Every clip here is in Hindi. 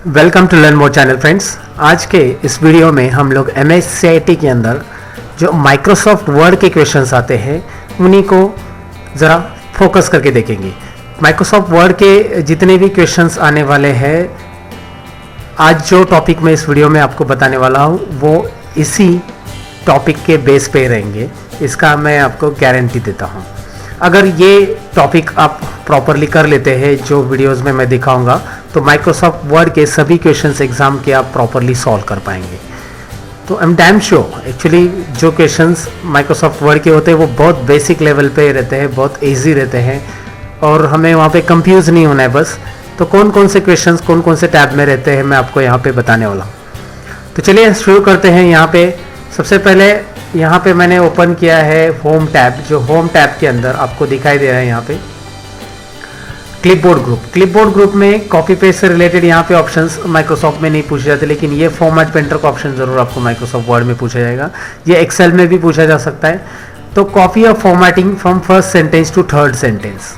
Welcome to learn more channel friends. आज के इस वीडियो में हम लोग MSCIT के अंदर जो माइक्रोसॉफ्ट वर्ड के क्वेश्चंस आते हैं उन्हीं को ज़रा फोकस करके देखेंगे। माइक्रोसॉफ्ट वर्ड के जितने भी क्वेश्चंस आने वाले हैं, आज जो टॉपिक मैं इस वीडियो में आपको बताने वाला हूँ वो इसी टॉपिक के बेस पे रहेंगे, इसका मैं आपको गारंटी देता हूँ। अगर ये टॉपिक आप प्रॉपरली कर लेते हैं जो वीडियोस में मैं दिखाऊंगा, तो माइक्रोसॉफ्ट वर्ड के सभी क्वेश्चंस एग्जाम के आप प्रॉपरली सॉल्व कर पाएंगे। तो I am damn sure, actually जो क्वेश्चंस माइक्रोसॉफ्ट वर्ड के होते हैं वो बहुत बेसिक लेवल पे रहते हैं, बहुत इजी रहते हैं और हमें वहाँ पे कंफ्यूज नहीं होना है बस। तो कौन कौन से क्वेश्चंस कौन कौन से टैब में रहते हैं मैं आपको यहाँ पे बताने वाला हूँ। तो चलिए शुरू करते हैं। यहाँ पे सबसे पहले यहाँ पे मैंने ओपन किया है होम टैब। जो होम टैब के अंदर आपको दिखाई दे रहा है यहाँ पे क्लिपबोर्ड ग्रुप। क्लिपबोर्ड ग्रुप में कॉपी पेस्ट से रिलेटेड यहाँ पे ऑप्शंस माइक्रोसॉफ्ट में नहीं पूछे जाते, लेकिन ये फॉर्मेट पेंटर का ऑप्शन जरूर आपको माइक्रोसॉफ्ट वर्ड में पूछा जाएगा। ये एक्सेल में भी पूछा जा सकता है। तो copy of formatting from first sentence to third sentence,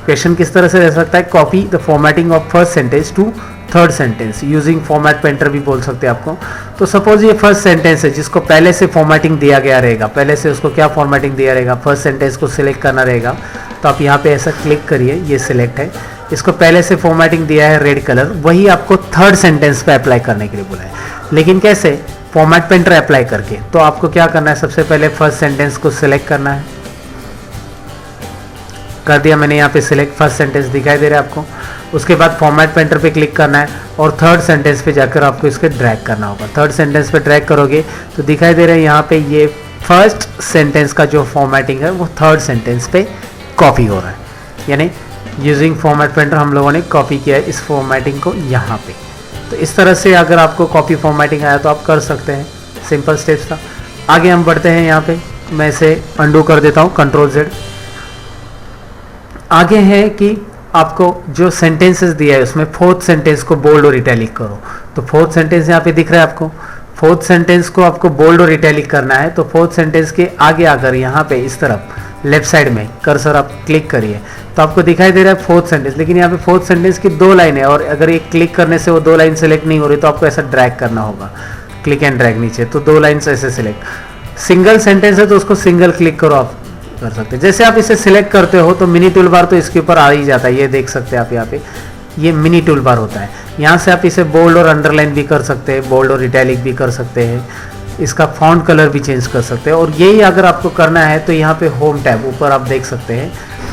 question किस तरह से रह सकता है? Copy the formatting of first sentence to third sentence using format painter भी बोल सकते हैं आपको। तो सपोज ये फर्स्ट सेंटेंस है जिसको पहले से फॉर्मेटिंग दिया गया रहेगा, पहले से उसको क्या फॉर्मेटिंग दिया रहेगा, फर्स्ट सेंटेंस को सिलेक्ट करना रहेगा। तो आप यहाँ पे ऐसा क्लिक करिए, ये सिलेक्ट है, इसको पहले से फॉर्मेटिंग दिया है रेड कलर, वही आपको थर्ड सेंटेंस पे अप्लाई करने के लिए बोला है। लेकिन कैसे? फॉर्मेट पेंटर अप्लाई करके। तो आपको क्या करना है, सबसे पहले फर्स्ट सेंटेंस को सिलेक्ट करना है। कर दिया मैंने, यहाँ पे सिलेक्ट फर्स्ट सेंटेंस दिखाई दे रहा है आपको। उसके बाद फॉर्मेट पेंटर पे क्लिक करना है और थर्ड सेंटेंस पे जाकर आपको इसके ड्रैग करना होगा। थर्ड सेंटेंस पे ड्रैग करोगे तो दिखाई दे रहा है यहाँ पे ये फर्स्ट सेंटेंस का जो फॉर्मेटिंग है वो थर्ड सेंटेंस पे कॉपी हो रहा है, यानी यूजिंग फॉर्मेट पेंटर हम लोगों ने कॉपी किया है इस फॉर्मेटिंग को यहाँ पे। तो इस तरह से अगर आपको कॉपी फॉर्मेटिंग आया तो आप कर सकते हैं, सिंपल स्टेप्स था। आगे हम बढ़ते हैं। यहाँ पे मैं इसे अंडू कर देता हूँ, Ctrl+Z। आगे है कि आपको जो सेंटेंसेस दिया है उसमें फोर्थ सेंटेंस को बोल्ड और इटैलिक करो। तो फोर्थ सेंटेंस यहाँ पे दिख रहा है आपको। फोर्थ सेंटेंस को आपको बोल्ड और इटैलिक करना है। तो फोर्थ सेंटेंस के आगे आकर यहाँ पे इस तरफ लेफ्ट साइड में कर्सर आप क्लिक करिए तो आपको दिखाई दे रहा है फोर्थ सेंटेंस। लेकिन यहाँ पे फोर्थ सेंटेंस की 2 लाइन है और अगर ये क्लिक करने से वो 2 लाइन सेलेक्ट नहीं हो रही तो आपको ऐसा ड्रैग करना होगा, क्लिक एंड ड्रैग नीचे, तो 2 लाइन्स ऐसे सिलेक्ट। सिंगल सेंटेंस है तो उसको सिंगल क्लिक करो, आप कर सकते हैं। जैसे आप इसे सिलेक्ट करते हो तो मिनी टूल बार तो इसके ऊपर आ ही जाता है, ये देख सकते हैं आप। यहाँ पे ये मिनी टूल बार होता है। यहाँ से आप इसे बोल्ड और अंडरलाइन भी कर सकते हैं, बोल्ड और इटैलिक भी कर सकते हैं, इसका फॉन्ट कलर भी चेंज कर सकते हैं। और यही अगर आपको करना है तो यहाँ पे होम टैब ऊपर आप देख सकते हैं,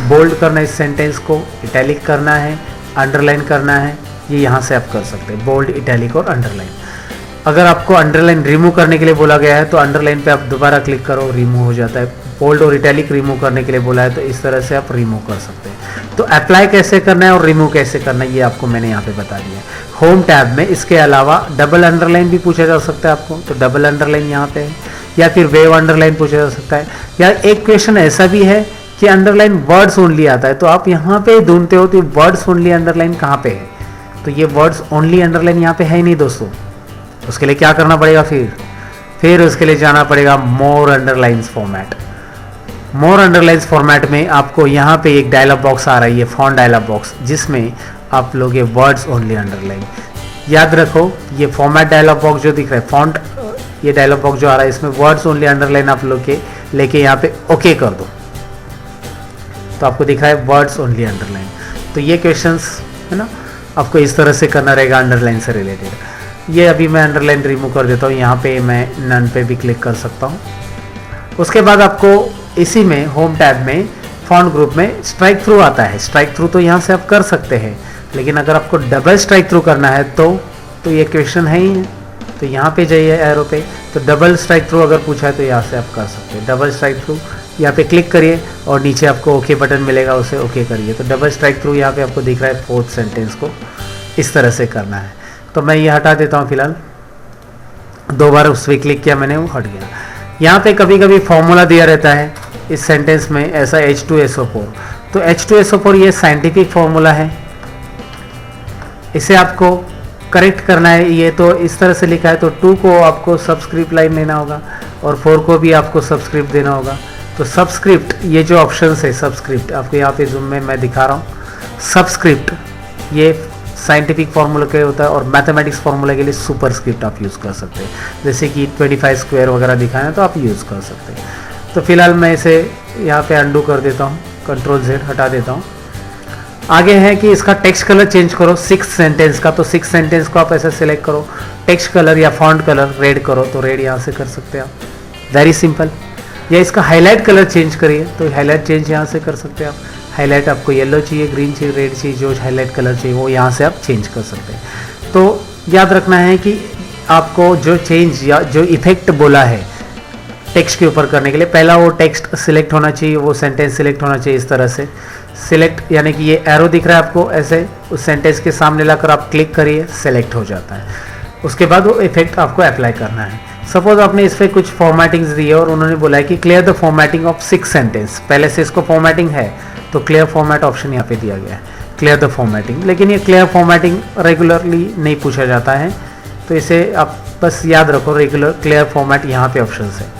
बोल्ड करना है इस सेंटेंस को, इटैलिक करना है, अंडरलाइन करना है, ये यहाँ से आप कर सकते हैं, बोल्ड, इटैलिक और अंडरलाइन। अगर आपको अंडरलाइन रिमूव करने के लिए बोला गया है तो अंडरलाइन पे आप दोबारा क्लिक करो, रिमूव हो जाता है। बोल्ड और इटैलिक रिमूव करने के लिए बोला है तो इस तरह से आप रिमूव कर सकते हैं। तो अप्लाई कैसे करना है और रिमूव कैसे करना है ये आपको मैंने यहाँ पे बता दिया है होम टैब में। इसके अलावा डबल अंडरलाइन भी पूछा जा सकता है आपको, तो डबल अंडरलाइन यहाँ पे है, या फिर वेव अंडरलाइन पूछा जा सकता है। या एक क्वेश्चन ऐसा भी है कि अंडरलाइन वर्ड्स ओनली आता है, तो आप यहाँ पे ढूंढते हो तो वर्ड्स ओनली अंडरलाइन कहाँ पे है, तो ये वर्ड्स ओनली अंडरलाइन यहाँ पे है ही नहीं दोस्तों। उसके लिए क्या करना पड़ेगा, फिर उसके लिए जाना पड़ेगा मोर अंडरलाइंस फॉर्मेट। मोर अंडरलाइंस फॉर्मेट में आपको यहाँ पे एक डायलॉग बॉक्स आ रहा है, ये फॉन्ट डायलॉग बॉक्स, जिसमें आप लोग ये वर्ड्स ओनली अंडरलाइन। याद रखो ये फॉर्मेट डायलॉग बॉक्स जो दिख रहा है, फॉन्ट ये डायलॉग बॉक्स जो आ रहा है इसमें वर्ड्स ओनली अंडरलाइन आप लोग के लेके यहाँ पे ओके कर दो तो आपको दिख रहा है वर्ड्स ओनली अंडरलाइन। तो ये क्वेश्चंस है ना, आपको इस तरह से करना रहेगा अंडरलाइन से रिलेटेड। ये अभी मैं अंडरलाइन रिमूव कर देता हूँ, यहाँ पे मैं नन पे भी क्लिक कर सकता हूँ। उसके बाद आपको इसी में होम टैब में फॉन्ट ग्रुप में स्ट्राइक थ्रू आता है। स्ट्राइक थ्रू तो यहाँ से आप कर सकते हैं, लेकिन अगर आपको डबल स्ट्राइक थ्रू करना है तो ये क्वेश्चन है ही है, तो यहाँ पे जाइए एरो पे, तो डबल स्ट्राइक थ्रू अगर पूछा है तो यहाँ से आप कर सकते हैं। डबल स्ट्राइक थ्रू यहाँ पे क्लिक करिए और नीचे आपको ओके बटन मिलेगा, उसे ओके करिए। तो डबल स्ट्राइक थ्रू यहाँ पे आपको दिख रहा है फोर्थ सेंटेंस को इस तरह से करना है। तो मैं ये हटा देता हूँ फिलहाल, 2 बार उस पर क्लिक किया मैंने, वो हट गया। यहाँ पे कभी कभी फॉर्मूला दिया रहता है इस सेंटेंस में ऐसा H2SO4, तो H2SO4 ये साइंटिफिक फॉर्मूला है, इसे आपको करेक्ट करना है। ये तो इस तरह से लिखा है, तो 2 को आपको सबस्क्रिप्ट लाइन लेना होगा और 4 को भी आपको सबस्क्रिप्ट देना होगा। तो सबस्क्रिप्ट ये जो ऑप्शन है, सबस्क्रिप्ट आपको यहाँ पे जूम में मैं दिखा रहा हूँ, सबस्क्रिप्ट ये साइंटिफिक फार्मूला के होता है, और मैथमेटिक्स फार्मूला के लिए सुपरस्क्रिप्ट आप यूज़ कर सकते हैं, जैसे कि 25 स्क्वायर वगैरह दिखाना है तो आप यूज़ कर सकते हैं। तो फिलहाल मैं इसे यहाँ पे अंडू कर देता हूँ, Ctrl+Z हटा देता हूँ। आगे है कि इसका टेक्स्ट कलर चेंज करो 6 सेंटेंस का, तो 6 सेंटेंस को आप ऐसे सिलेक्ट करो, टेक्स्ट कलर या फॉन्ट कलर रेड करो, तो रेड यहाँ से कर सकते हैं आप, वेरी सिंपल। या इसका हाईलाइट कलर चेंज करिए, तो हाईलाइट चेंज यहाँ से कर सकते हैं आप। हाईलाइट आपको येलो चाहिए, ग्रीन चाहिए, रेड चाहिए, जो हाईलाइट कलर चाहिए वो यहाँ से आप चेंज कर सकते हैं। तो याद रखना है कि आपको जो चेंज या जो इफेक्ट बोला है टेक्स्ट के ऊपर करने के लिए, पहला वो टेक्स्ट सिलेक्ट होना चाहिए, वो सेंटेंस सिलेक्ट होना चाहिए इस तरह से सिलेक्ट, यानी कि ये एरो दिख रहा है आपको, ऐसे उस सेंटेंस के सामने लाकर आप क्लिक करिए, सेलेक्ट हो जाता है। उसके बाद वो इफेक्ट आपको अप्लाई करना है। सपोज आपने इस पर कुछ फॉर्मेटिंग्स दी है और उन्होंने बोला है कि clear the formatting of 6 sentence, पहले से इसको फॉर्मेटिंग है तो क्लियर फॉर्मेट ऑप्शन यहाँ पे दिया गया है, क्लियर द फॉर्मेटिंग। लेकिन ये क्लियर फॉर्मेटिंग रेगुलरली नहीं पूछा जाता है, तो इसे आप बस याद रखो, रेगुलर क्लियर फॉर्मेट यहाँ पे ऑप्शन है।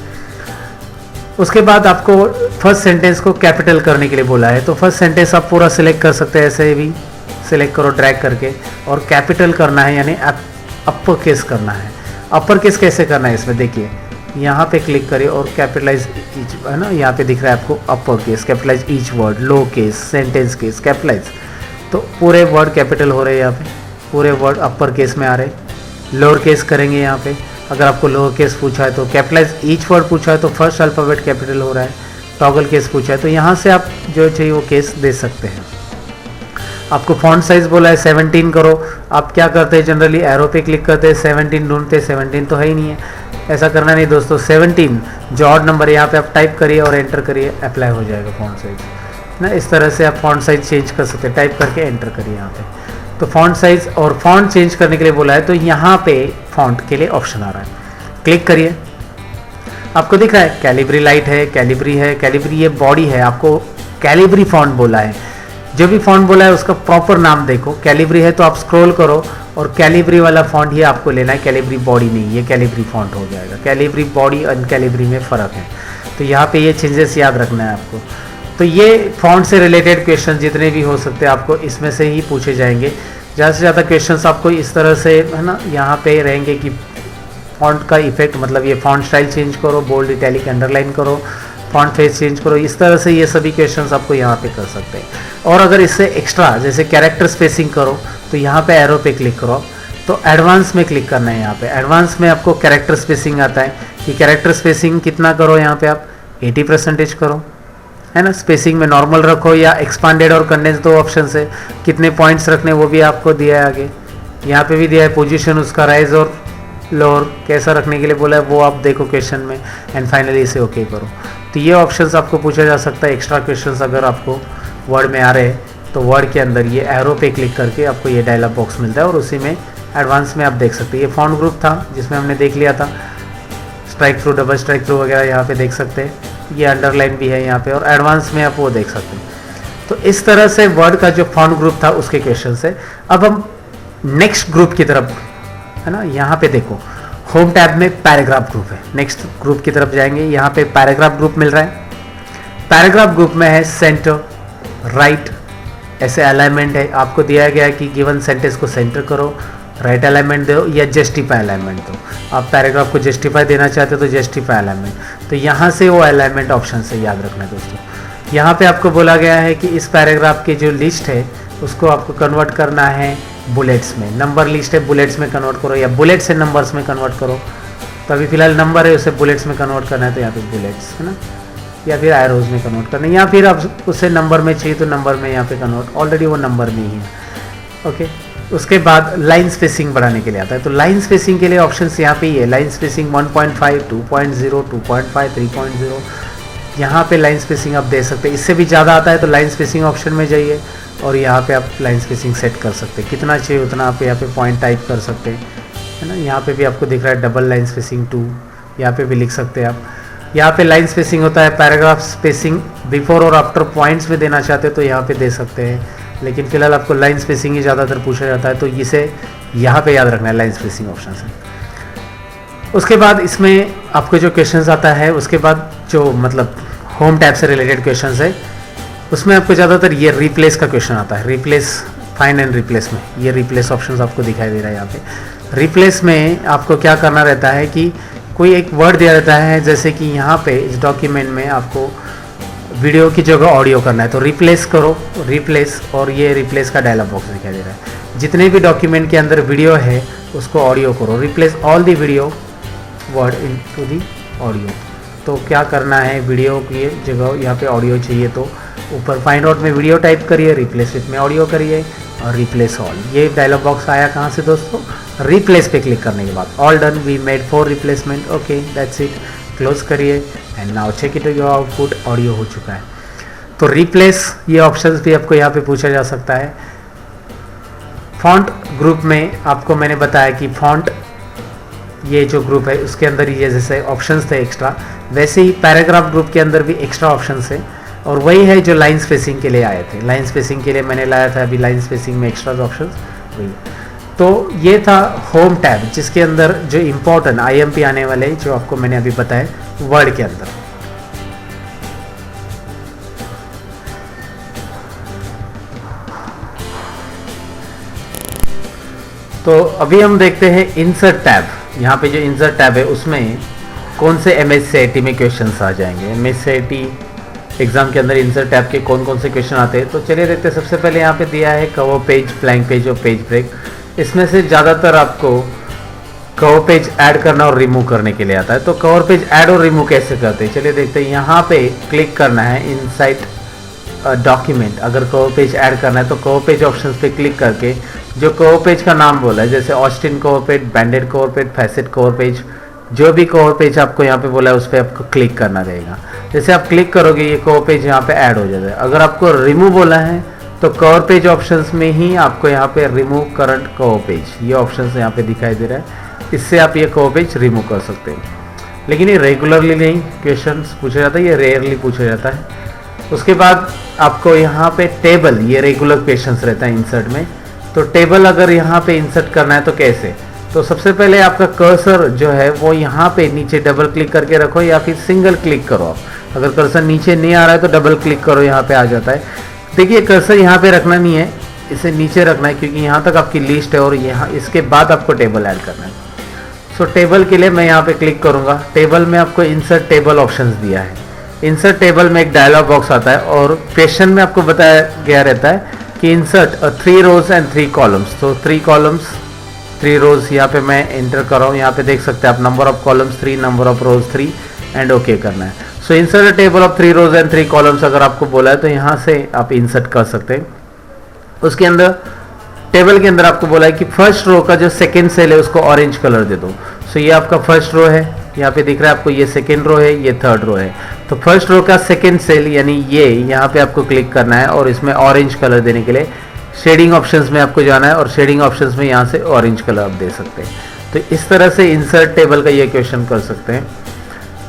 उसके बाद आपको फर्स्ट सेंटेंस को कैपिटल करने के लिए बोला है, तो फर्स्ट सेंटेंस आप पूरा सिलेक्ट कर सकते हैं, ऐसे भी सिलेक्ट करो ड्रैग करके, और कैपिटल करना है यानी अपर केस करना है। अपर केस कैसे करना है इसमें देखिए, यहाँ पे क्लिक करिए और कैपिटलाइज ईच, है ना, यहाँ पे दिख रहा है आपको upper case, capitalize each word, lower case, sentence case, capitalize, तो पूरे वर्ड कैपिटल हो रहे हैं यहाँ पे, पूरे वर्ड अपर केस में आ रहे। लोअर केस करेंगे यहाँ पे, अगर आपको लोअर केस पूछा है तो कैपिटलाइज ईच वर्ड पूछा है तो फर्स्ट अल्फ़ाबेट कैपिटल हो रहा है, टॉगल केस पूछा है तो यहाँ से आप जो चाहिए वो केस दे सकते हैं। आपको फॉन्ट साइज बोला है 17 करो, आप क्या करते हैं जनरली एरो पे क्लिक करते हैं, 17 ढूंढते, 17 तो है ही नहीं है, ऐसा करना नहीं दोस्तों। 17 जो ऑड नंबर है यहाँ पे आप टाइप करिए और एंटर करिए, अप्लाई हो जाएगा फॉन्ट साइज ना। इस तरह से आप फॉन्ट साइज चेंज कर सकते हैं, टाइप करके एंटर करिए यहाँ पे। तो फॉन्ट साइज और फॉन्ट चेंज करने के लिए बोला है, तो यहाँ पे फॉन्ट के लिए ऑप्शन आ रहा है, क्लिक करिए, आपको दिख रहा है कैलिब्री लाइट है, कैलिब्री है, कैलिब्री ये बॉडी है, आपको कैलिब्री फॉन्ट बोला है। जो भी फॉन्ट बोला है उसका प्रॉपर नाम देखो, कैलिब्री है तो आप स्क्रॉल करो और कैलिब्री वाला फॉन्ट ही आपको लेना है, कैलिब्री बॉडी नहीं, ये कैलिब्री फॉन्ट हो जाएगा। कैलिब्री बॉडी और कैलिब्री में फ़र्क है, तो यहाँ पे ये चेंजेस याद रखना है आपको। तो ये फॉन्ट से रिलेटेड क्वेश्चन जितने भी हो सकते हैं आपको इसमें से ही पूछे जाएंगे। ज़्यादा से ज़्यादा क्वेश्चंस आपको इस तरह से, है ना, यहाँ पे रहेंगे कि फॉन्ट का इफेक्ट, मतलब ये फॉन्ट स्टाइल चेंज करो, बोल्ड, इटैलिक, अंडरलाइन करो, फॉन्ट फेस चेंज करो, इस तरह से ये सभी क्वेश्चंस आपको यहाँ पे कर सकते हैं। और अगर इससे एक्स्ट्रा जैसे कैरेक्टर स्पेसिंग करो तो यहाँ पे एरो पे क्लिक करो, तो एडवांस में क्लिक करना है। यहाँ पे एडवांस में आपको कैरेक्टर स्पेसिंग आता है कि कैरेक्टर स्पेसिंग कितना करो, यहाँ पे आप 80% करो, है ना। स्पेसिंग में नॉर्मल रखो या एक्सपांडेड और कंडेंस, दो ऑप्शन है। कितने पॉइंट्स रखने वो भी आपको दिया है आगे, यहाँ पे भी दिया है पोजीशन उसका, राइज और लोअर कैसा रखने के लिए बोला है वो आप देखो क्वेश्चन में, एंड फाइनली इसे ओके करो। तो ये ऑप्शंस आपको पूछा जा सकता है। एक्स्ट्रा क्वेश्चंस अगर आपको वर्ड में आ रहे हैं तो वर्ड के अंदर ये एरो पे क्लिक करके आपको ये डायलॉग बॉक्स मिलता है और उसी में एडवांस में आप देख सकते हैं। ये फॉन्ट ग्रुप था जिसमें हमने देख लिया था, strike through, double strike through वगैरह यहाँ पे देख सकते हैं, ये अंडरलाइन भी है यहाँ पे, और एडवांस में आप वो देख सकते हैं। तो इस तरह से वर्ड का जो फॉन्ट ग्रुप था उसके क्वेश्चन है। अब हम नेक्स्ट ग्रुप की तरफ, है ना, यहाँ पे देखो होम टैब में पैराग्राफ ग्रुप है, नेक्स्ट ग्रुप की तरफ जाएंगे। यहाँ पे पैराग्राफ ग्रुप मिल रहा है। पैराग्राफ ग्रुप में है सेंटर, राइट, ऐसे अलाइनमेंट है, आपको दिया गया है कि गिवन सेंटेंस को सेंटर करो, राइट अलाइनमेंट दो या जस्टिफाई अलाइनमेंट दो। आप पैराग्राफ को जस्टिफाई देना चाहते हो तो जस्टिफाई अलाइनमेंट, तो यहाँ से वो अलाइनमेंट ऑप्शन से याद रखना है दोस्तों। यहाँ पे आपको बोला गया है कि इस पैराग्राफ की जो लिस्ट है उसको आपको कन्वर्ट करना है बुलेट्स में। नंबर लिस्ट है, बुलेट्स में कन्वर्ट करो, या बुलेट से नंबर्स में कन्वर्ट करो। तो अभी फिलहाल नंबर है, उसे बुलेट्स में कन्वर्ट करना है, तो यहाँ पे बुलेट्स, है ना, या फिर एरोज में कन्वर्ट करना है, या फिर आप उसे नंबर में चाहिए तो नंबर में यहाँ पे कन्वर्ट, ऑलरेडी वो नंबर में ही है। ओके, उसके बाद लाइन स्पेसिंग बढ़ाने के लिए आता है। तो लाइन स्पेसिंग के लिए ऑप्शन यहाँ पे ही है, लाइन स्पेसिंग 1.5, 2.0, 2.5, 3.0, यहाँ पे लाइन स्पेसिंग आप दे सकते हैं। इससे भी ज़्यादा आता है तो लाइन स्पेसिंग ऑप्शन में जाइए और यहाँ पे आप लाइन स्पेसिंग सेट कर सकते हैं, कितना चाहिए उतना आप यहाँ पे पॉइंट टाइप कर सकते हैं, है ना। यहाँ पे भी आपको दिख रहा है डबल लाइन स्पेसिंग 2, यहाँ पे भी लिख सकते हैं आप। यहाँ पे लाइन स्पेसिंग होता है, पैराग्राफ स्पेसिंग बिफोर और आफ्टर पॉइंट्स में देना चाहते हो तो यहाँ पे दे सकते हैं, लेकिन फिलहाल आपको लाइन स्पेसिंग ही ज़्यादातर पूछा जाता है, तो इसे यहाँ पे याद रखना है, लाइन स्पेसिंग ऑप्शन से। उसके बाद इसमें आपको जो क्वेश्चंस आता है, उसके बाद जो मतलब होम टैब से रिलेटेड क्वेश्चंस है, उसमें आपको ज़्यादातर ये रिप्लेस का क्वेश्चन आता है। रिप्लेस फाइंड एंड रिप्लेस में ये रिप्लेस ऑप्शंस आपको दिखाई दे रहा है यहाँ पे। रिप्लेस में आपको क्या करना रहता है कि कोई एक वर्ड दिया रहता है, जैसे कि यहाँ पे इस डॉक्यूमेंट में आपको वीडियो की जगह ऑडियो करना है, तो रिप्लेस करो, रिप्लेस, और ये रिप्लेस का डायलॉग बॉक्स दिखाई दे रहा है। जितने भी डॉक्यूमेंट के अंदर वीडियो है उसको ऑडियो करो, replace all the video word into the audio. तो क्या करना है, वीडियो की जगह यहाँ पे ऑडियो चाहिए तो ऊपर फाइंड आउट में वीडियो टाइप करिए, रिप्लेस विथ में ऑडियो करिए और रिप्लेस ऑल। ये डायलॉग बॉक्स आया कहाँ से दोस्तों, रिप्लेस पे क्लिक करने के बाद। All done, we made 4 replacement, okay that's it, close करिए and now check it your output, audio हो चुका है। तो रिप्लेस ये ऑप्शंस भी आपको यहाँ पे पूछा जा सकता है। फॉन्ट ग्रुप में आपको मैंने बताया कि फॉन्ट ये जो ग्रुप है उसके अंदर ये जैसे ऑप्शंस थे एक्स्ट्रा, वैसे ही पैराग्राफ ग्रुप के अंदर भी एक्स्ट्रा ऑप्शंस है, और वही है जो लाइन स्पेसिंग के लिए आए थे। लाइन स्पेसिंग के लिए मैंने लाया था अभी लाइन स्पेसिंग में एक्स्ट्रा ऑप्शंस वही। तो ये था होम टैब, जिसके अंदर जो इम्पोर्टेंट IMP आने वाले जो आपको मैंने अभी बताया वर्ड के अंदर। तो अभी हम देखते हैं इंसर्ट टैब। यहाँ पे जो इंसर्ट टैब है उसमें कौन से MSc में क्वेश्चंस आ जाएंगे। MSc एग्जाम के अंदर इंसर्ट टैब के कौन कौन से क्वेश्चन आते हैं, तो चलिए देखते हैं। सबसे पहले यहाँ पे दिया है कवर पेज, ब्लैंक पेज और पेज ब्रेक। इसमें से ज़्यादातर आपको कवर पेज ऐड करना और रिमूव करने के लिए आता है। तो कवर पेज ऐड और रिमूव कैसे करते हैं, चलिए देखते हैं। यहाँ पे क्लिक करना है इनसाइड डॉक्यूमेंट। अगर कवर पेज ऐड करना है तो कवर पेज ऑप्शन पे क्लिक करके जो कवर पेज का नाम बोला है, जैसे Austin cover page, banded cover page, facet cover page, जो भी कवर पेज आपको यहाँ पे बोला है उस पर आपको क्लिक करना रहेगा। जैसे आप क्लिक करोगे ये कवर पेज यहाँ पे ऐड हो जाता है। अगर आपको रिमूव बोला है तो कवर पेज ऑप्शंस में ही आपको यहाँ पे रिमूव करंट कवर पेज ये ऑप्शंस यहाँ पे दिखाई दे रहा है, इससे आप ये कवर पेज रिमूव कर सकते हैं। लेकिन ये रेगुलरली नहीं क्वेश्चन पूछा जाता है, ये रेयरली पूछा जाता है। उसके बाद आपको यहाँ पे टेबल, ये रेगुलर क्वेश्चंस रहता है इंसर्ट में। तो टेबल अगर यहाँ पे इंसर्ट करना है तो कैसे, तो सबसे पहले आपका कर्सर जो है वो यहाँ पे नीचे डबल क्लिक करके रखो या फिर सिंगल क्लिक करो आप। अगर कर्सर नीचे नहीं आ रहा है तो डबल क्लिक करो, यहाँ पे आ जाता है। देखिए कर्सर यहाँ पे रखना नहीं है, इसे नीचे रखना है क्योंकि यहाँ तक आपकी लिस्ट है और यहाँ इसके बाद आपको टेबल ऐड करना है। सो टेबल के लिए मैं यहाँ पे क्लिक करूँगा। टेबल में आपको इंसर्ट टेबल ऑप्शंस दिया है। इंसर्ट टेबल में एक डायलॉग बॉक्स आता है और क्वेश्चन में आपको बताया गया रहता है कि इंसर्ट 3 रोज एंड 3 कॉलम्स। तो 3 कॉलम्स 3 रोज यहाँ पे मैं एंटर कर रहा हूँ। यहाँ पे देख सकते हैं आप number of columns 3, number of rows 3 and okay करना है। So insert table of 3 rows and 3 columns अगर आपको बोला है तो यहाँ से आप इंसर्ट कर सकते हैं। उसके अंदर टेबल के अंदर आपको बोला है कि फर्स्ट रो का जो सेकेंड सेल है उसको ऑरेंज कलर दे दो। सो ये आपका फर्स्ट रो है, यहाँ पे दिख रहा है आपको, ये सेकेंड रो है, ये थर्ड रो है। तो फर्स्ट रो का सेकेंड सेल यानी ये यहाँ पे आपको क्लिक करना है और इसमें ऑरेंज कलर देने के लिए शेडिंग ऑप्शंस में आपको जाना है और शेडिंग ऑप्शंस में यहाँ से ऑरेंज कलर आप दे सकते हैं। तो इस तरह से इंसर्ट टेबल का ये क्वेश्चन कर सकते हैं।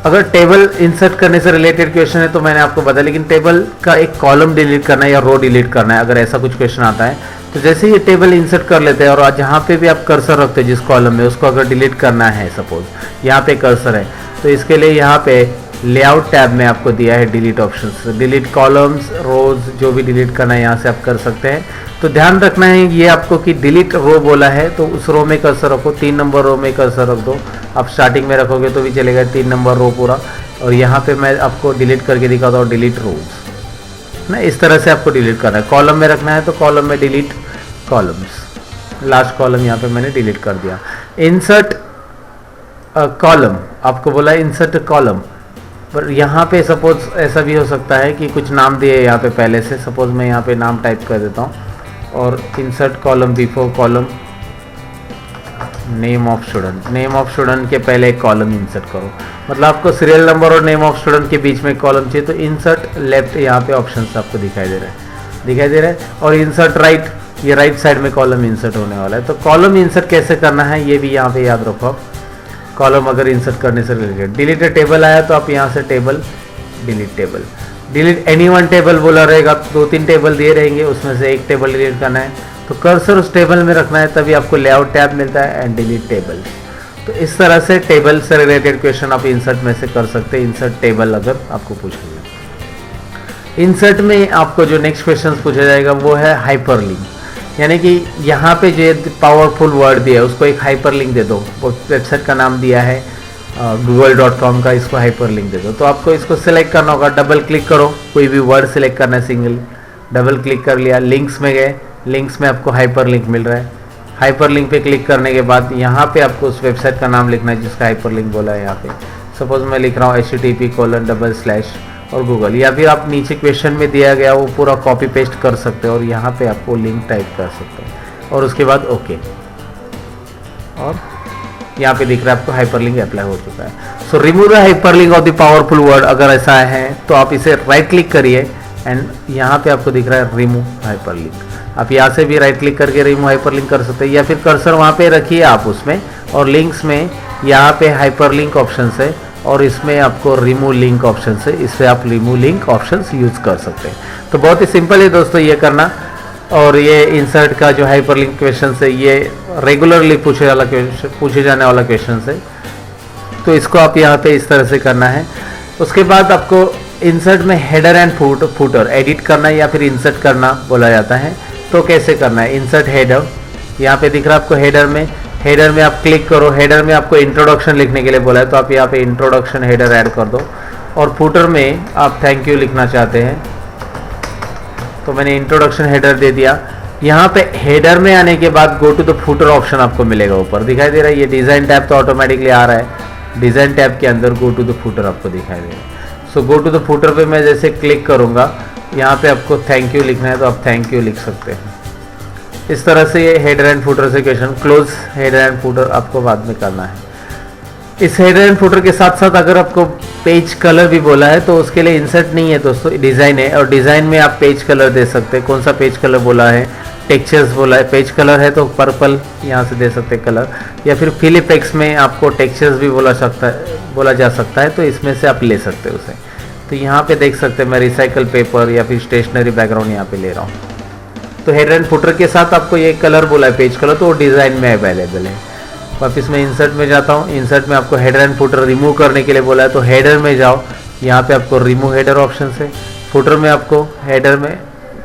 अगर टेबल इंसर्ट करने से रिलेटेड क्वेश्चन है तो मैंने आपको बताया, लेकिन टेबल का एक कॉलम डिलीट करना है या रो डिलीट करना है, अगर ऐसा कुछ क्वेश्चन आता है तो जैसे ये टेबल इंसर्ट कर लेते हैं और जहाँ पे भी आप कर्सर रखते हैं जिस कॉलम में, उसको अगर डिलीट करना है, सपोज यहाँ पे कर्सर है तो इसके लिए यहाँ पे लेआउट टैब में आपको दिया है डिलीट ऑप्शंस। डिलीट कॉलम्स, रोज, जो भी डिलीट करना है यहाँ से आप कर सकते हैं। तो ध्यान रखना है ये आपको कि डिलीट रो बोला है तो उस रो में कर्सर रखो, 3 नंबर रो में कर्सर रख दो। आप स्टार्टिंग में रखोगे तो भी चलेगा 3 नंबर रो पूरा। और यहाँ पे मैं आपको डिलीट करके दिखाता हूँ डिलीट रोज ना, इस तरह से आपको डिलीट करना है। कॉलम में रखना है तो कॉलम में डिलीट कॉलम्स, लास्ट कॉलम यहाँ पे मैंने डिलीट कर दिया। इंसर्ट कॉलम आपको बोला इंसर्ट कॉलम, पर यहाँ पे सपोज ऐसा भी हो सकता है कि कुछ नाम दिए यहाँ पे पहले से। सपोज मैं यहाँ पे नाम टाइप कर देता हूँ और insert column before column name of student. Name of student के पहले एक कॉलम इंसर्ट करो, मतलब आपको सीरियल नंबर और नेम ऑफ स्टूडेंट के बीच में कॉलम चाहिए तो इंसर्ट लेफ्ट यहाँ पे ऑप्शन आपको दिखाई दे रहा है। और इंसर्ट राइट, ये राइट साइड में कॉलम इंसर्ट होने वाला है। तो कॉलम इंसर्ट कैसे करना है ये भी यहाँ पे याद रखो आप। कॉलम अगर इंसर्ट करने से रिलेटेड डिलीट टेबल आया तो आप यहाँ से table delete table, delete any one table बोला रहेगा, 2-3 टेबल दिए रहेंगे उसमें से एक टेबल डिलीट करना है तो कर्सर उस टेबल में रखना है, तभी आपको लेआउट टैब मिलता है एंड डिलीट टेबल। तो इस तरह से टेबल से रिलेटेड क्वेश्चन आप इंसर्ट में से कर सकते हैं। इंसर्ट टेबल अगर आपको पूछेंगे। इंसर्ट में आपको जो नेक्स्ट क्वेश्चन पूछा जाएगा वो है हाइपरलिंक। यानी कि यहाँ पे जो पावरफुल वर्ड दिया है उसको एक हाइपर लिंक दे दो। वो वेबसाइट का नाम दिया है google.com का, इसको हाइपर लिंक दे दो। तो आपको इसको सिलेक्ट करना होगा, डबल क्लिक करो, कोई भी वर्ड सिलेक्ट करना है सिंगल, डबल क्लिक कर लिया, लिंक्स में गए, लिंक्स में आपको हाइपर लिंक मिल रहा है। हाइपर लिंक पे क्लिक करने के बाद यहाँ पे आपको उस वेबसाइट का नाम लिखना है जिसका हाइपर लिंक बोला है। यहाँ पे सपोज मैं लिख रहा हूँ http:// और गूगल, या फिर आप नीचे क्वेश्चन में दिया गया वो पूरा कॉपी पेस्ट कर सकते हो और यहाँ पे आपको लिंक टाइप कर सकते हैं और उसके बाद ओके, और यहाँ पे दिख रहा है आपको हाइपरलिंक अप्लाई हो चुका है। So remove the hyperlink of the powerful word, अगर ऐसा है तो आप इसे राइट क्लिक करिए एंड यहाँ पे आपको दिख रहा है रिमूव हाइपरलिंक। आप यहाँ से भी राइट क्लिक करके रिमूव हाइपरलिंक कर सकते हैं, या फिर कर्सर वहाँ पे रखिए आप उसमें, और लिंक्स में यहाँ पे हाइपरलिंक ऑप्शन है और इसमें आपको रिमूव लिंक ऑप्शन है, इससे आप रिमूव लिंक ऑप्शन यूज कर सकते हैं। तो बहुत ही सिंपल है दोस्तों ये करना। और ये इंसर्ट का जो हाइपरलिंक क्वेश्चन है ये रेगुलरली पूछे जाने वाला क्वेश्चन है, तो इसको आप यहाँ पे इस तरह से करना है। उसके बाद आपको इंसर्ट में हेडर एंड फूटर एडिट करना है या फिर इंसर्ट करना बोला जाता है। तो कैसे करना है, इंसर्ट हेडर, यहाँ पे दिख रहा है आपको हेडर में आप क्लिक करो। हेडर में आपको इंट्रोडक्शन लिखने के लिए बोला है तो आप यहाँ पे इंट्रोडक्शन हेडर ऐड कर दो, और फूटर में आप थैंक यू लिखना चाहते हैं तो मैंने इंट्रोडक्शन हेडर दे दिया। यहाँ पे हेडर में आने के बाद go to the footer option आपको मिलेगा, ऊपर दिखाई दे रहा है। ये डिज़ाइन टैब तो ऑटोमेटिकली आ रहा है, डिज़ाइन टैब के अंदर गो टू द फूटर आपको दिखाई दे रहा है। सो गो टू द फूटर पे मैं जैसे क्लिक करूँगा, यहाँ पे आपको थैंक यू लिखना है तो आप थैंक यू लिख सकते हैं। इस तरह से ये हेडर एंड फूटर से question close. Header and footer आपको बाद में करना है। इस हेडर एंड फूटर के साथ साथ अगर आपको पेज कलर भी बोला है तो उसके लिए इंसर्ट नहीं है दोस्तों, डिज़ाइन है, और डिज़ाइन में आप पेज कलर दे सकते हैं। कौन सा पेज कलर बोला है, टेक्सचर्स बोला है, पेज कलर है तो पर्पल यहाँ से दे सकते हैं कलर, या फिर फिल इफेक्ट्स में आपको टेक्सचर्स भी बोला जा सकता है तो इसमें से आप ले सकते हो उसे। तो यहाँ पे देख सकते हैं मैं रिसाइकल पेपर या फिर स्टेशनरी बैकग्राउंड यहाँ पे ले रहा हूँ। तो हेडर एंड फुटर के साथ आपको ये कलर बोला है पेज कलर, तो वो डिज़ाइन में अवेलेबल है। वापस मैं इंसर्ट में जाता हूँ, इंसर्ट में आपको हेडर एंड फुटर रिमूव करने के लिए बोला है तो हेडर में जाओ, यहाँ पे आपको रिमूव हेडर ऑप्शन है। फुटर में आपको हेडर में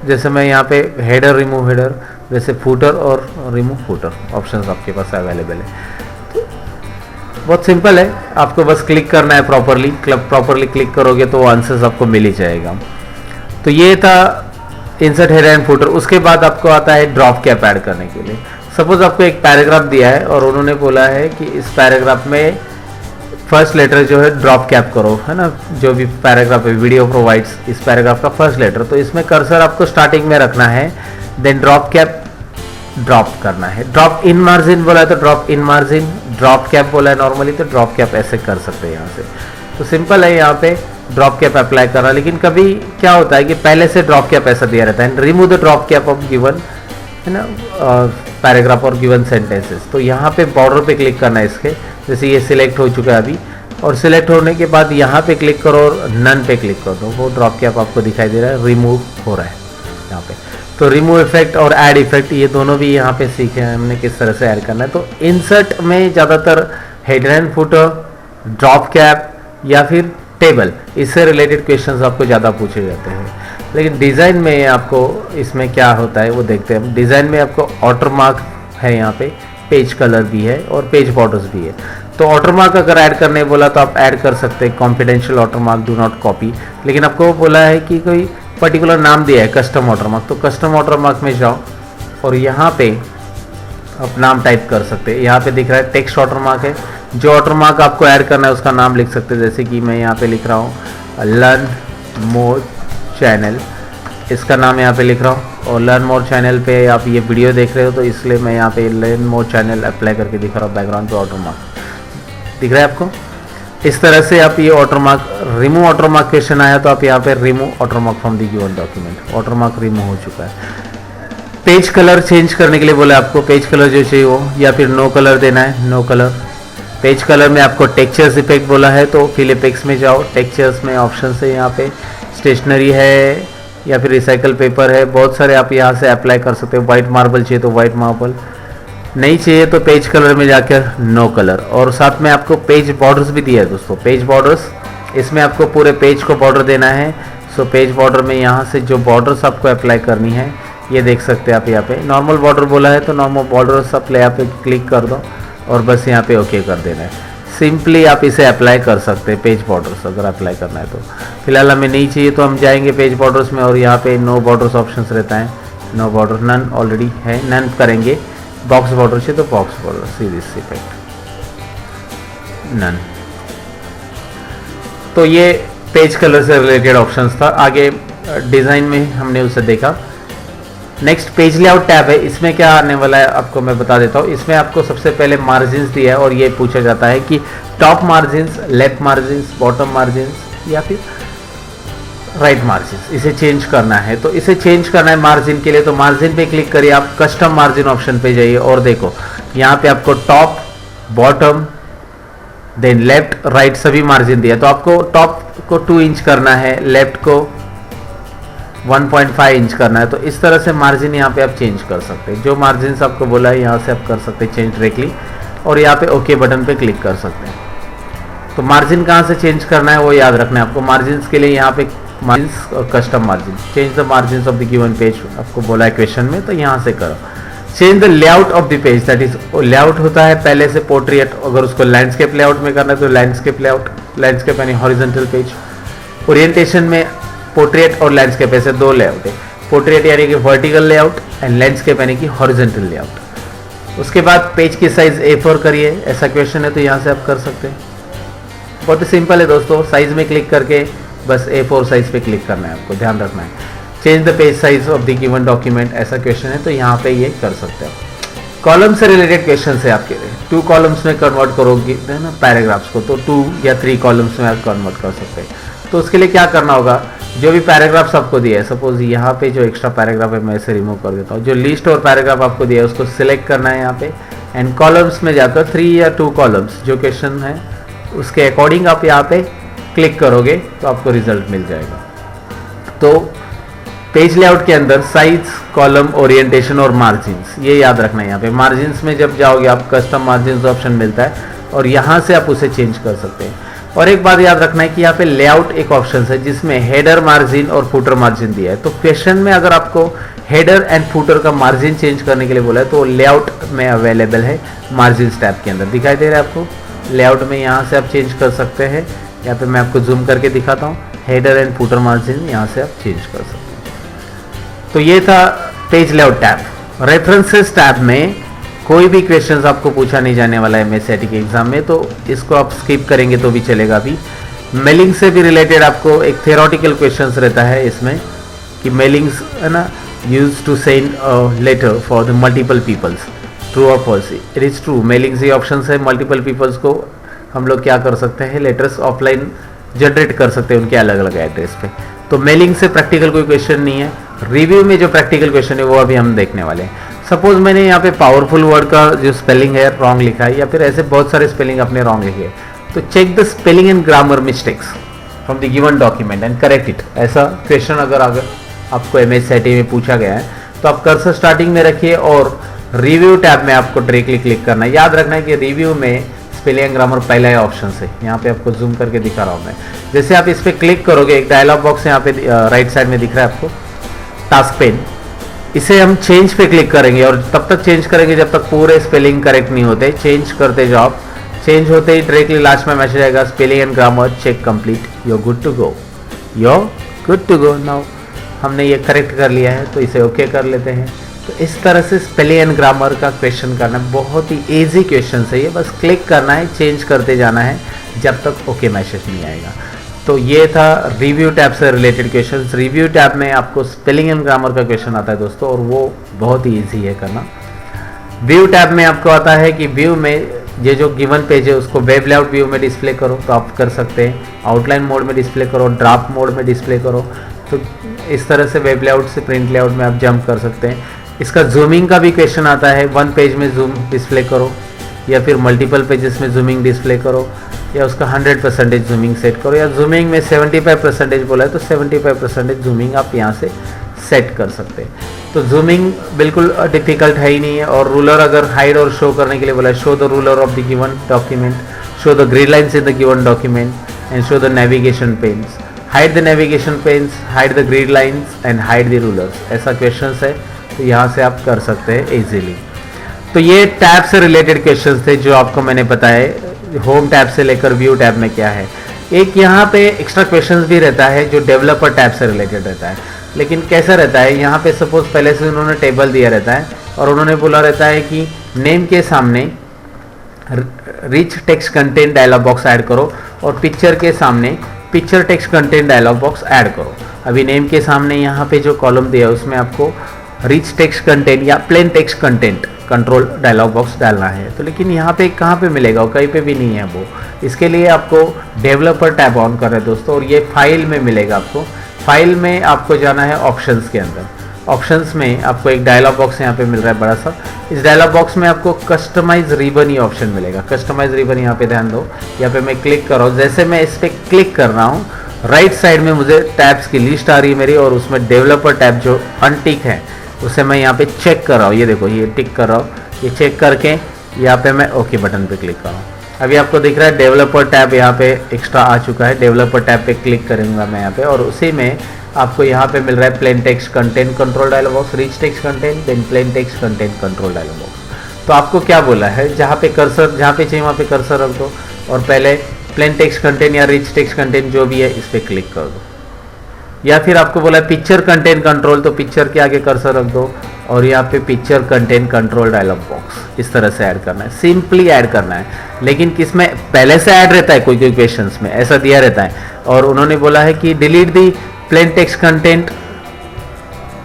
जैसे मैं यहाँ पे हेडर रिमूव हेडर, वैसे फुटर और रिमूव फुटर ऑप्शंस आपके पास अवेलेबल है। तो बहुत सिंपल है, आपको बस क्लिक करना है प्रॉपरली क्लिक करोगे तो वो आंसर्स आपको मिल ही जाएगा। तो ये था इंसर्ट हेडर एंड फुटर। उसके बाद आपको आता है ड्रॉप कैप ऐड करने के लिए। सपोज आपको एक पैराग्राफ दिया है और उन्होंने बोला है कि इस पैराग्राफ में फर्स्ट लेटर जो है ड्रॉप कैप करो, है ना, जो भी पैराग्राफ है वीडियो प्रोवाइड्स इस पैराग्राफ का फर्स्ट लेटर, तो इसमें कर्सर आपको स्टार्टिंग में रखना है, देन ड्रॉप कैप ड्रॉप करना है। ड्रॉप इन मार्जिन बोला है तो drop in margin, drop cap बोला है नॉर्मली तो ड्रॉप कैप ऐसे कर सकते हैं यहाँ से। तो सिंपल है यहाँ पे ड्रॉप कैप अप्लाई करना। लेकिन कभी क्या होता है कि पहले से ड्रॉप कैप ऐसा दिया रहता है, remove the drop cap of given, है ना, पैराग्राफ और गिवन सेंटेंसेस। तो यहाँ पे बॉर्डर पे क्लिक करना है इसके, जैसे ये सिलेक्ट हो चुका है अभी, और सिलेक्ट होने के बाद यहाँ पे क्लिक करो और नन पे क्लिक कर दो, वो ड्रॉप कैप आपको दिखाई दे रहा है, रिमूव हो रहा है यहाँ पे। तो रिमूव इफेक्ट और ऐड इफेक्ट ये दोनों भी यहाँ पे सीखे हैं हमने किस तरह से ऐड करना है। तो इंसर्ट में ज़्यादातर header and footer, drop cap या फिर टेबल, इससे रिलेटेड क्वेश्चंस आपको ज़्यादा पूछे जाते हैं। लेकिन डिज़ाइन में आपको इसमें क्या होता है वो देखते हैं। डिज़ाइन में आपको वाटरमार्क है, यहाँ पे पेज कलर भी है और पेज बॉर्डर्स भी है। तो वाटरमार्क अगर ऐड करने बोला तो आप ऐड कर सकते हैं, confidential watermark, do not copy. लेकिन आपको बोला है कि कोई पर्टिकुलर नाम दिया है कस्टम वाटरमार्क, तो कस्टम वाटरमार्क में जाओ और यहाँ पे आप नाम टाइप कर सकते हैं। यहाँ पे दिख रहा है टेक्स्ट वाटरमार्क है, जो वाटरमार्क आपको ऐड करना है उसका नाम लिख सकते हैं। जैसे कि मैं यहाँ पे लिख रहा हूँ लर्न मोर चैनल, इसका नाम यहाँ पे लिख रहा हूँ, और लर्न मोर चैनल पे आप ये वीडियो देख रहे हो तो इसलिए मैं यहाँ पे लर्न मोर चैनल अप्लाई करके दिखा रहा हूँ। बैकग्राउंड पे वाटरमार्क दिख रहा है आपको। इस तरह से आप ये वाटरमार्क, रिमूव वाटरमार्क क्वेश्चन आया तो आप यहाँ पे remove watermark from the given document, watermark remove हो चुका है। पेज कलर चेंज करने के लिए बोला आपको, पेज कलर जो चाहिए हो, या फिर नो कलर देना है, नो कलर। पेज कलर में आपको टेक्सचर्स इफेक्ट बोला है तो फिल इफेक्ट्स में जाओ, टेक्सचर्स में ऑप्शन है, यहाँ पे स्टेशनरी है या फिर रिसाइकल पेपर है, बहुत सारे आप यहाँ से अप्लाई कर सकते हो। वाइट मार्बल चाहिए तो वाइट मार्बल, नहीं चाहिए तो पेज कलर में जाकर नो कलर। और साथ में आपको पेज बॉर्डर्स भी दिया है दोस्तों, पेज बॉर्डर्स, इसमें आपको पूरे पेज को बॉर्डर देना है। सो पेज बॉर्डर में यहाँ से जो बॉर्डर्स आपको अप्लाई करनी है, ये देख सकते हैं आप यहाँ पे नॉर्मल बॉर्डर बोला है तो नॉर्मल बॉर्डर सब यहाँ पे क्लिक कर दो और बस यहाँ पे ओके कर देना है। सिंपली आप इसे अप्लाई कर सकते हैं पेज बॉर्डर्स अगर अप्लाई करना है तो। फिलहाल हमें नहीं चाहिए तो हम जाएंगे पेज बॉर्डर्स में और यहाँ पे नो बॉर्डर्स ऑप्शंस रहता है, नो बॉर्डर नन ऑलरेडी है, नन करेंगे। बॉक्स बॉर्डर चाहिए तो box border series effect none. तो ये पेज कलर से रिलेटेड ऑप्शंस था। आगे डिज़ाइन में हमने उसे देखा। नेक्स्ट पेज लेआउट टैब है, इसमें क्या आने वाला है आपको मैं बता देता हूँ। इसमें आपको सबसे पहले मार्जिन्स दिया है और ये पूछा जाता है कि top margins, left margins, bottom margins या फिर राइट मार्जिन्स, इसे चेंज करना है। तो इसे चेंज करना है मार्जिन के लिए तो मार्जिन पे क्लिक करिए, आप कस्टम मार्जिन ऑप्शन पे जाइए और देखो यहाँ पे आपको top, bottom, then left, right सभी मार्जिन दिया। तो आपको टॉप को 2 इंच करना है, लेफ्ट को 1.5 इंच करना है। तो इस तरह से मार्जिन यहाँ पे आप चेंज कर सकते हैं। जो मार्जिन आपको बोला है यहाँ से आप कर सकते हैं चेंज डायरेक्टली और यहाँ पे ओके बटन पे क्लिक कर सकते हैं। तो मार्जिन कहाँ से चेंज करना है वो याद रखना है आपको। मार्जिन के लिए यहाँ पे मार्जिन और custom margin, change the margin of the given page आपको बोला है क्वेश्चन में, तो यहाँ से करो। Change the layout of the page, that is layout होता है पहले से पोर्ट्रेट, अगर उसको लैंडस्केप लेआउट में करना है तो लैंडस्केप लेआउट, लैंडस्केप यानी हॉरिजॉन्टल पेज। ओरिएंटेशन में पोर्ट्रेट और लैंडस्केप ऐसे 2 लेआउट है, पोर्ट्रेट यानी कि वर्टिकल लेआउट एंड लैंडस्केप यानी कि हॉरिजॉन्टल लेआउट। उसके बाद पेज की साइज A4 करिए, ऐसा क्वेश्चन है तो यहाँ से आप कर सकते हैं। बहुत ही सिंपल है दोस्तों, साइज में क्लिक करके बस A4 साइज पे क्लिक करना है, आपको ध्यान रखना है। Change the page size of the given document, ऐसा क्वेश्चन है तो यहाँ पे ये कर सकते हैं। कॉलम से रिलेटेड क्वेश्चन है आपके लिए, 2 कॉलम्स में कन्वर्ट करोगे ना पैराग्राफ्स को, तो 2 या 3 कॉलम्स में आप कन्वर्ट कर सकते हैं। तो उसके लिए क्या करना होगा, जो भी पैराग्राफ्स आपको दिया है, सपोज यहाँ पे जो एक्स्ट्रा पैराग्राफ है मैं इसे रिमूव कर देता हूँ। जो लिस्ट और पैराग्राफ आपको दिया है उसको सिलेक्ट करना है यहाँ पे एंड कॉलम्स में जाकर 3 या 2 कॉलम्स जो क्वेश्चन है उसके अकॉर्डिंग आप यहाँ पे क्लिक करोगे तो आपको रिजल्ट मिल जाएगा। तो पेज लेआउट के अंदर साइज, कॉलम, ओरिएंटेशन और मार्जिन्स, ये याद रखना है। यहाँ पे मार्जिन्स में जब जाओगे आप कस्टम मार्जिन्स ऑप्शन मिलता है और यहाँ से आप उसे चेंज कर सकते हैं। और एक बात याद रखना है कि यहाँ पे लेआउट एक ऑप्शन है जिसमें हेडर मार्जिन और फुटर मार्जिन दिया है। तो क्वेश्चन में अगर आपको हेडर एंड फुटर का मार्जिन चेंज करने के लिए बोला है तो लेआउट में अवेलेबल है, मार्जिन टैब के अंदर दिखाई दे रहा है आपको। लेआउट में यहाँ से आप चेंज कर सकते हैं। यहाँ पे मैं आपको जूम करके दिखाता हूँ, हेडर एंड फुटर मार्जिन यहाँ से आप चेंज कर सकते हैं। तो ये था page layout tab. References tab में कोई भी क्वेश्चंस आपको पूछा नहीं जाने वाला है एमएससीआईटी के एग्जाम में, तो इसको आप स्किप करेंगे तो भी चलेगा। अभी मेलिंग से भी रिलेटेड आपको एक थियोरेटिकल क्वेश्चंस रहता है इसमें कि मेलिंग्स है ना use to send letter for the multiple peoples, true और false. It is true, mailings ये ऑप्शन है, मल्टीपल पीपल्स को हम लोग क्या कर सकते हैं, लेटर्स ऑफलाइन जनरेट कर सकते हैं उनके अलग अलग एड्रेस पे। तो मेलिंग से प्रैक्टिकल कोई क्वेश्चन नहीं है। रिव्यू में जो प्रैक्टिकल क्वेश्चन है वो अभी हम देखने वाले हैं। सपोज मैंने यहाँ पे पावरफुल वर्ड का जो स्पेलिंग है रॉन्ग लिखा है या फिर ऐसे बहुत सारे स्पेलिंग अपने रॉन्ग लिखे है, तो check the spelling and grammar mistakes from the given document and correct it. ऐसा क्वेश्चन अगर आपको एमएससीआईटी में पूछा गया है तो आप कर्सर स्टार्टिंग में रखिए और रिव्यू टैब में आपको डायरेक्टली क्लिक करना है। याद रखना है कि रिव्यू में स्पेलिंग एंड ग्रामर पहला ऑप्शन है। यहाँ पे आपको जूम करके दिखा रहा हूँ मैं। जैसे आप इस पर क्लिक करोगे एक डायलॉग बॉक्स यहाँ पे राइट साइड में दिख रहा है आपको, टास्क पेन। इसे हम चेंज पे क्लिक करेंगे और तब तक चेंज करेंगे जब तक पूरे स्पेलिंग करेक्ट नहीं होते। चेंज करते जाओ आप, चेंज होते ही डायरेक्टली लास्ट में मैसेज आएगा spelling and grammar check complete, you are good to go, you are good to go. Now हमने ये करेक्ट कर लिया है तो इसे ओके कर लेते हैं। तो इस तरह से स्पेलिंग एंड ग्रामर का क्वेश्चन करना बहुत ही ईजी क्वेश्चन है ये, बस क्लिक करना है, चेंज करते जाना है जब तक ओके मैसेज नहीं आएगा। तो ये था रिव्यू टैब से रिलेटेड क्वेश्चन। रिव्यू टैब में आपको स्पेलिंग एंड ग्रामर का क्वेश्चन आता है दोस्तों और वो बहुत ही ईजी है करना। व्यू टैब में आपको आता है कि व्यू में ये जो गिवन पेज है उसको वेब लेआउट व्यू में डिस्प्ले करो तो आप कर सकते हैं, आउटलाइन मोड में डिस्प्ले करो, ड्राफ्ट मोड में डिस्प्ले करो। तो इस तरह से वेब लेआउट से प्रिंट लेआउट में आप जंप कर सकते हैं। इसका जूमिंग का भी क्वेश्चन आता है, 1 पेज में जूम डिस्प्ले करो या फिर मल्टीपल पेजेस में जूमिंग डिस्प्ले करो या उसका 100% जूमिंग सेट करो, या जूमिंग में 75% बोला है तो 75% जूमिंग आप यहाँ से सेट कर सकते हैं। तो जूमिंग बिल्कुल डिफिकल्ट है ही नहीं है। और रूलर अगर हाइड और शो करने के लिए बोला है, show the ruler of the given document, show the grid lines in the given document and show the navigation panes, hide the navigation panes, hide the grid lines and hide the rulers, ऐसा क्वेश्चन है। तो यहाँ से आप कर सकते हैं इजीली। तो ये टैब से रिलेटेड क्वेश्चंस थे जो आपको मैंने बताए। होम टैब से लेकर व्यू टैब में क्या है। एक यहाँ पे एक्स्ट्रा क्वेश्चंस भी रहता है जो डेवलपर टैब से रिलेटेड रहता है, लेकिन कैसा रहता है, यहाँ पे सपोज पहले से उन्होंने टेबल दिया रहता है और उन्होंने बोला रहता है कि नेम के सामने rich text content dialog box add करो और पिक्चर के सामने picture text content dialog box add करो। अभी नेम के सामने यहाँ पे जो कॉलम दिया है उसमें आपको रिच टेक्स्ट कंटेंट या plain text content control dialog box डालना है। तो लेकिन यहाँ पे कहाँ पे मिलेगा, वो कहीं पे भी नहीं है वो। इसके लिए आपको डेवलपर टैब ऑन कर रहे हैं दोस्तों, और ये फाइल में मिलेगा आपको। फाइल में आपको जाना है ऑप्शंस के अंदर। ऑप्शंस में आपको एक डायलॉग बॉक्स यहाँ पे मिल रहा है बड़ा सा। इस डायलॉग बॉक्स में आपको कस्टमाइज रिबन ही ऑप्शन मिलेगा। कस्टमाइज रिबन यहाँ पे ध्यान दो, यहाँ पे मैं क्लिक कर रहा हूँ। जैसे मैं इस पर क्लिक कर रहा हूँ, राइट साइड में मुझे टैब्स की लिस्ट आ रही है मेरी, और उसमें डेवलपर टैब जो अनटिक है उसे मैं यहाँ पे चेक कर रहा हूँ। ये देखो, ये टिक कर रहा हूँ। ये चेक करके यहाँ पे मैं ओके बटन पे क्लिक कर रहा हूँ। अभी आपको दिख रहा है डेवलपर टैब यहाँ पे एक्स्ट्रा आ चुका है। डेवलपर टैब पे क्लिक करूँगा मैं यहाँ पे, और उसी में आपको यहाँ पे मिल रहा है plain text content control dialog box, rich text content, then plain text content control dialog box. तो आपको क्या बोला है, जहाँ पे कर्सर, जहाँ पे चाहिए वहाँ पे कर्सर रख दो, और पहले प्लेन टेक्स्ट कंटेंट या रिच टेक्स्ट कंटेंट जो भी है इस पर क्लिक कर दो। या फिर आपको बोला पिक्चर कंटेंट कंट्रोल, तो पिक्चर के आगे कर्सर रख दो, और यहाँ पे picture content control dialog box इस तरह से ऐड करना है। सिंपली ऐड करना है, लेकिन किसमें पहले से ऐड रहता है, कोई कोई क्वेश्चंस में ऐसा दिया रहता है, और उन्होंने बोला है कि delete the plain text content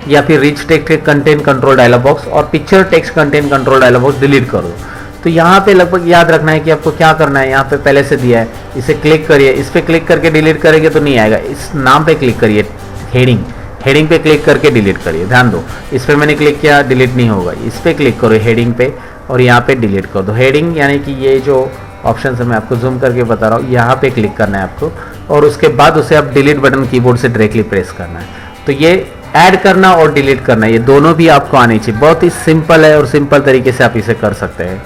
या फिर rich text content control dialog box और picture text content control dialog box delete करो। तो यहाँ पे लगभग याद रखना है कि आपको क्या करना है। यहाँ पे पहले से दिया है, इसे क्लिक करिए। इस पे क्लिक करके डिलीट करेंगे तो नहीं आएगा। इस नाम पे क्लिक करिए, हेडिंग पे क्लिक करके डिलीट करिए। ध्यान दो, इस पे मैंने क्लिक किया, डिलीट नहीं होगा। इस पे क्लिक करो हेडिंग पे, और यहाँ पे डिलीट कर दो। हेडिंग यानी कि ये जो ऑप्शन है मैं आपको जूम करके बता रहा हूँ, यहाँ पे क्लिक करना है आपको, और उसके बाद उसे आप डिलीट बटन कीबोर्ड से डायरेक्टली प्रेस करना है। तो ये ऐड करना और डिलीट करना, ये दोनों भी आपको आनी चाहिए। बहुत ही सिंपल है और सिंपल तरीके से आप इसे कर सकते हैं।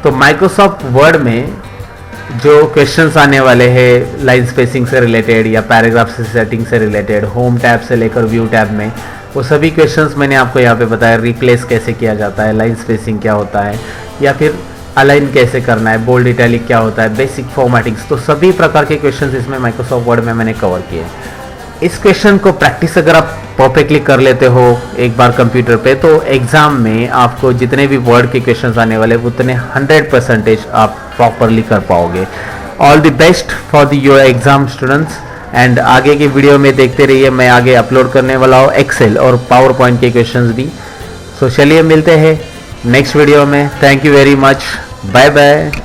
तो माइक्रोसॉफ्ट वर्ड में जो क्वेश्चंस आने वाले हैं लाइन स्पेसिंग से रिलेटेड या पैराग्राफ से सेटिंग से रिलेटेड, होम टैब से लेकर व्यू टैब में, वो सभी क्वेश्चंस मैंने आपको यहाँ पे बताया। रिप्लेस कैसे किया जाता है, लाइन स्पेसिंग क्या होता है, या फिर अलाइन कैसे करना है, बोल्ड इटैलिक क्या होता है, बेसिक फॉर्मेटिंग्स, तो सभी प्रकार के क्वेश्चंस इसमें माइक्रोसॉफ्ट वर्ड में मैंने कवर किए हैं। इस क्वेश्चन को प्रैक्टिस अगर आप परफेक्टली कर लेते हो एक बार कंप्यूटर पे, तो एग्जाम में आपको जितने भी वर्ड के क्वेश्चंस आने वाले उतने 100% आप प्रॉपरली कर पाओगे। All the best for your exam students, and आगे की वीडियो में देखते रहिए। मैं आगे अपलोड करने वाला हूँ एक्सेल और पावर पॉइंट के क्वेश्चंस भी। सो चलिए मिलते हैं नेक्स्ट वीडियो में। Thank you very much, bye bye.